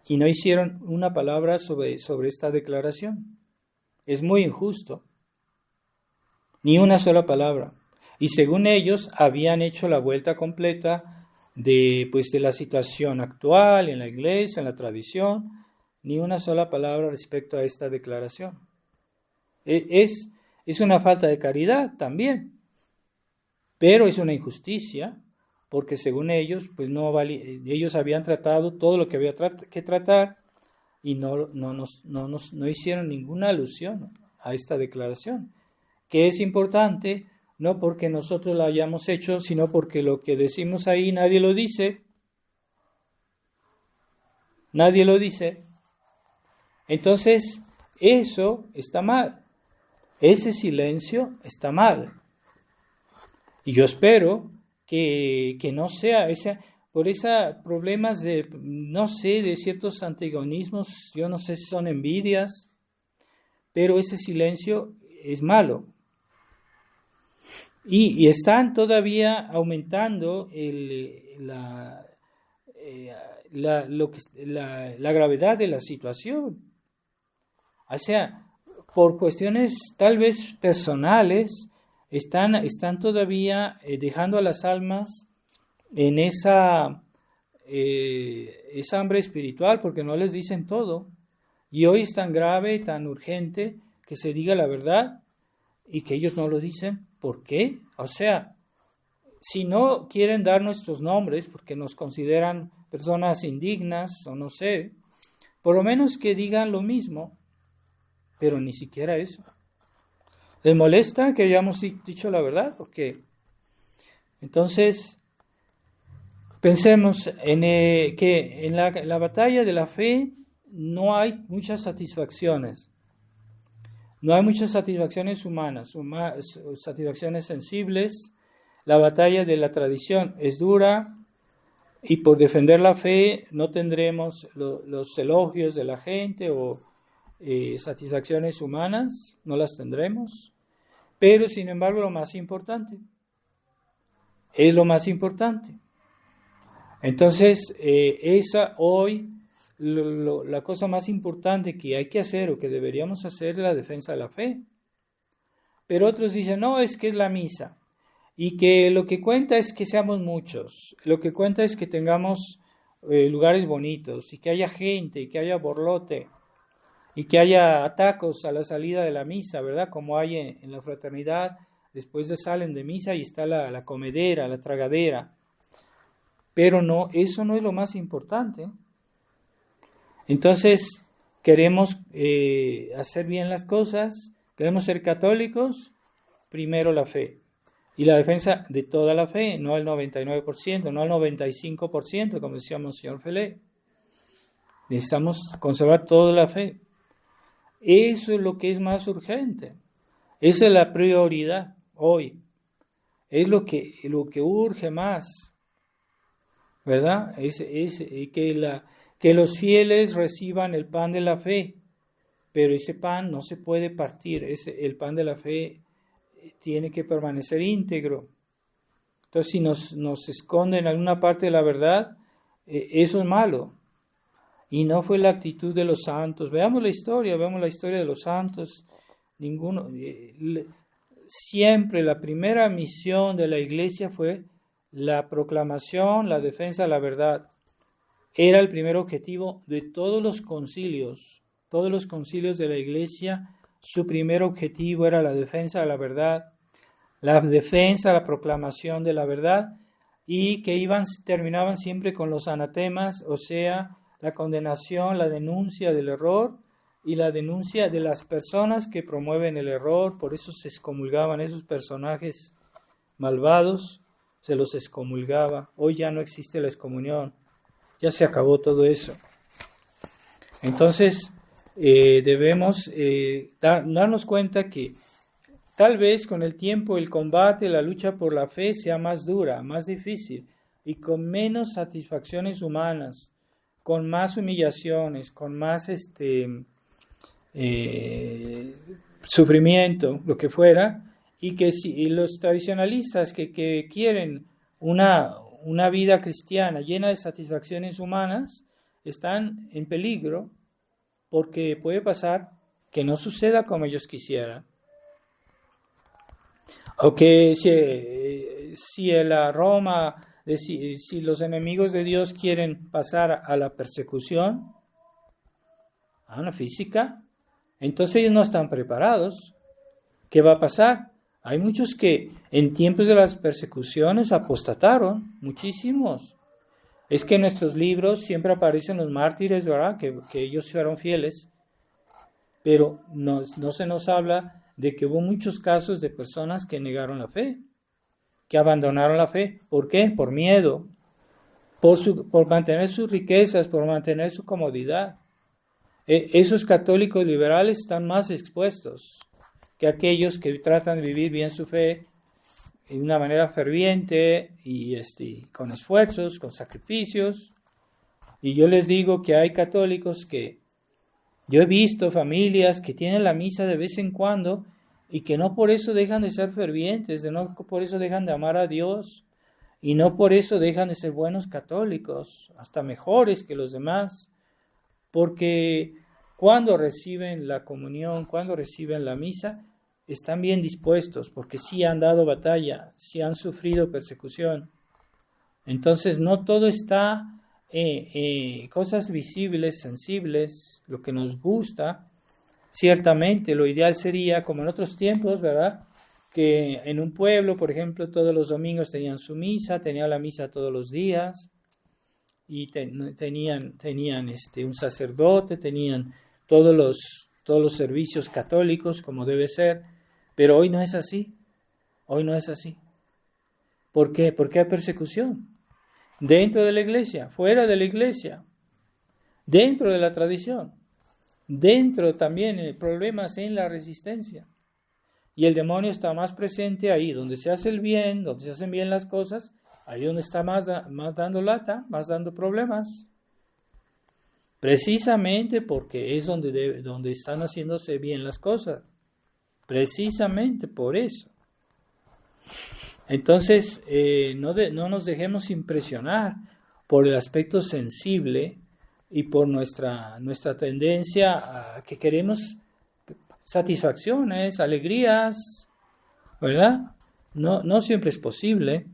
y no hicieron una palabra sobre esta declaración. Es muy injusto. Ni una sola palabra. Y según ellos habían hecho la vuelta completa de la situación actual en la iglesia, en la tradición, ni una sola palabra respecto a esta declaración. Es una falta de caridad también, pero es una injusticia, porque según ellos, ellos habían tratado todo lo que había que tratar y no hicieron ninguna alusión a esta declaración, que es importante, no porque nosotros la hayamos hecho, sino porque lo que decimos ahí nadie lo dice. Nadie lo dice. Entonces, eso está mal. Ese silencio está mal. Y yo espero que no sea por esos problemas de, no sé, de ciertos antagonismos, yo no sé si son envidias, pero ese silencio es malo. Y están todavía aumentando la gravedad de la situación. O sea, por cuestiones tal vez personales, están todavía dejando a las almas en esa hambre espiritual, porque no les dicen todo. Y hoy es tan grave, tan urgente que se diga la verdad y que ellos no lo dicen. ¿Por qué? O sea, si no quieren dar nuestros nombres porque nos consideran personas indignas o no sé, por lo menos que digan lo mismo, pero ni siquiera eso. ¿Les molesta que hayamos dicho la verdad? ¿Por qué? Entonces, pensemos que en la batalla de la fe no hay muchas satisfacciones. No hay muchas satisfacciones humanas, satisfacciones sensibles. La batalla de la tradición es dura y por defender la fe no tendremos los elogios de la gente o satisfacciones humanas, no las tendremos. Pero sin embargo lo más importante es lo más importante. Entonces hoy la cosa más importante que hay que hacer o que deberíamos hacer es la defensa de la fe. Pero otros dicen, no, es que es la misa. Y que lo que cuenta es que seamos muchos. Lo que cuenta es que tengamos lugares bonitos y que haya gente y que haya borlote y que haya atacos a la salida de la misa, ¿verdad? Como hay en la fraternidad, después salen de misa y está la comedera, la tragadera. Pero no, eso no es lo más importante. Entonces, queremos hacer bien las cosas, queremos ser católicos, primero la fe. Y la defensa de toda la fe, no al 99%, no al 95%, como decía Monseñor Felé. Necesitamos conservar toda la fe. Eso es lo que es más urgente. Esa es la prioridad hoy. Es lo que urge más, ¿verdad? Es que los fieles reciban el pan de la fe, pero ese pan no se puede partir, el pan de la fe tiene que permanecer íntegro. Entonces, si nos esconden alguna parte de la verdad, eso es malo. Y no fue la actitud de los santos. Veamos la historia de los santos. Siempre la primera misión de la iglesia fue la proclamación, la defensa de la verdad. Era el primer objetivo de todos los concilios de la iglesia. Su primer objetivo era la defensa de la verdad, la defensa, la proclamación de la verdad, y que terminaban siempre con los anatemas, o sea, la condenación, la denuncia del error y la denuncia de las personas que promueven el error. Por eso se excomulgaban esos personajes malvados, se los excomulgaba. Hoy ya no existe la excomunión, ya se acabó todo eso. Entonces, debemos darnos cuenta que tal vez con el tiempo el combate, la lucha por la fe sea más dura, más difícil y con menos satisfacciones humanas, con más humillaciones, con más sufrimiento, lo que fuera, y que los tradicionalistas que quieren una vida cristiana llena de satisfacciones humanas están en peligro, porque puede pasar que no suceda como ellos quisieran. O que si los enemigos de Dios quieren pasar a la persecución, a una física, entonces ellos no están preparados. ¿Qué va a pasar? Hay muchos que en tiempos de las persecuciones apostataron, muchísimos. Es que en nuestros libros siempre aparecen los mártires, ¿verdad? Que ellos fueron fieles, pero no se nos habla de que hubo muchos casos de personas que negaron la fe, que abandonaron la fe. ¿Por qué? Por miedo, por mantener sus riquezas, por mantener su comodidad. Esos católicos liberales están más expuestos que aquellos que tratan de vivir bien su fe de una manera ferviente y con esfuerzos, con sacrificios. Y yo les digo que hay católicos que yo he visto familias que tienen la misa de vez en cuando y que no por eso dejan de ser fervientes, no por eso dejan de amar a Dios y no por eso dejan de ser buenos católicos, hasta mejores que los demás, porque cuando reciben la comunión, cuando reciben la misa, están bien dispuestos, porque sí han dado batalla, sí han sufrido persecución. Entonces no todo está cosas visibles, sensibles, lo que nos gusta. Ciertamente lo ideal sería, como en otros tiempos, ¿verdad?, que en un pueblo, por ejemplo, todos los domingos tenían su misa, tenían la misa todos los días, y tenían un sacerdote, tenían todos los servicios católicos como debe ser, pero hoy no es así. Hoy no es así. ¿Por qué? Porque hay persecución. Dentro de la iglesia, fuera de la iglesia, dentro de la tradición, dentro también problemas en la resistencia. Y el demonio está más presente ahí, donde se hace el bien, donde se hacen bien las cosas, ahí donde está más dando lata, más dando problemas. Precisamente porque es donde están haciéndose bien las cosas. Precisamente por eso. Entonces, no nos dejemos impresionar por el aspecto sensible y por nuestra tendencia a que queremos satisfacciones, alegrías, ¿verdad? No siempre es posible.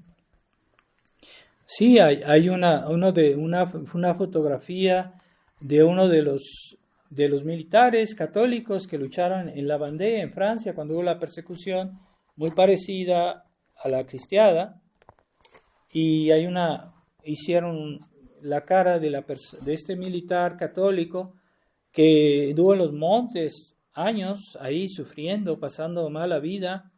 Sí, hay una fotografía de uno de los militares católicos que lucharon en la Vendée, en Francia, cuando hubo la persecución, muy parecida a la cristiada, y hicieron la cara de este militar católico que estuvo en los montes años ahí sufriendo, pasando mala vida,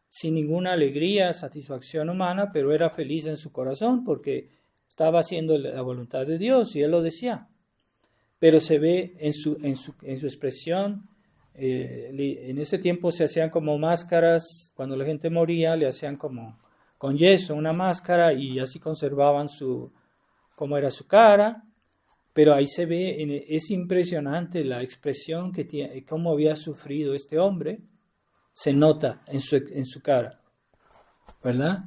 sin ninguna alegría, satisfacción humana, pero era feliz en su corazón porque estaba haciendo la voluntad de Dios y él lo decía. Pero se ve en su expresión. En ese tiempo se hacían como máscaras, cuando la gente moría le hacían como con yeso una máscara y así conservaban cómo era su cara, pero ahí se ve, es impresionante la expresión que tiene, cómo había sufrido este hombre, se nota en su cara, ¿verdad?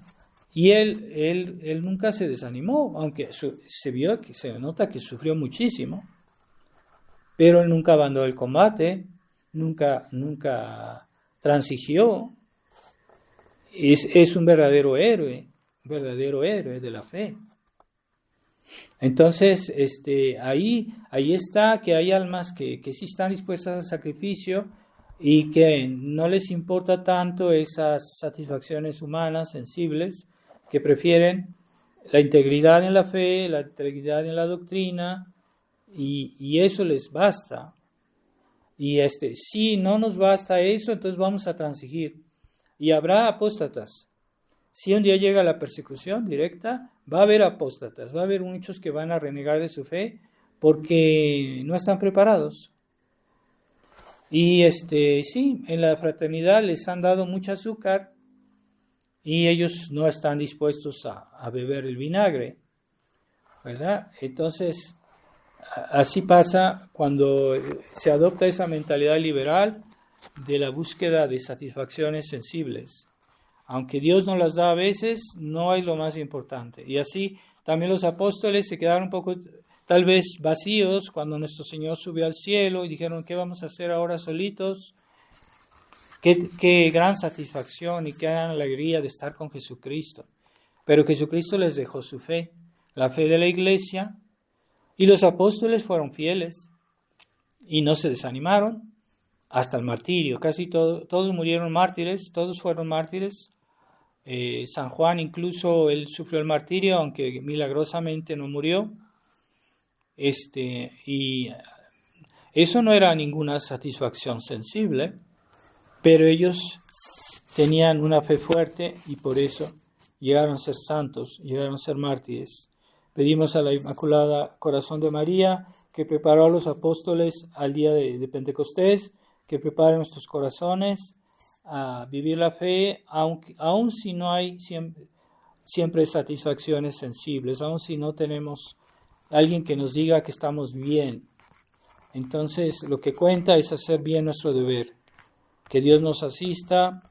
Y él nunca se desanimó, aunque se nota que sufrió muchísimo, pero él nunca abandonó el combate, nunca transigió. Es un verdadero héroe de la fe. Entonces, ahí está que hay almas que sí están dispuestas al sacrificio y que no les importa tanto esas satisfacciones humanas, sensibles, que prefieren la integridad en la fe, la integridad en la doctrina, y eso les basta. Y si no nos basta eso, entonces vamos a transigir. Y habrá apóstatas. Si un día llega la persecución directa, va a haber apóstatas, va a haber muchos que van a renegar de su fe porque no están preparados. Y sí, en la fraternidad les han dado mucho azúcar y ellos no están dispuestos a beber el vinagre, ¿verdad? Entonces, así pasa cuando se adopta esa mentalidad liberal de la búsqueda de satisfacciones sensibles. Aunque Dios nos las da a veces, no es lo más importante. Y así también los apóstoles se quedaron un poco, tal vez, vacíos cuando nuestro Señor subió al cielo y dijeron, ¿qué vamos a hacer ahora solitos? Qué gran satisfacción y qué gran alegría de estar con Jesucristo. Pero Jesucristo les dejó su fe, la fe de la iglesia, y los apóstoles fueron fieles y no se desanimaron hasta el martirio. Casi todos murieron mártires, todos fueron mártires. San Juan incluso él sufrió el martirio, aunque milagrosamente no murió. Y eso no era ninguna satisfacción sensible, pero ellos tenían una fe fuerte y por eso llegaron a ser santos, llegaron a ser mártires. Pedimos a la Inmaculada Corazón de María que preparó a los apóstoles al día de Pentecostés, que prepare nuestros corazones a vivir la fe, aun si no hay siempre satisfacciones sensibles, aun si no tenemos alguien que nos diga que estamos bien. Entonces, lo que cuenta es hacer bien nuestro deber. Que Dios nos asista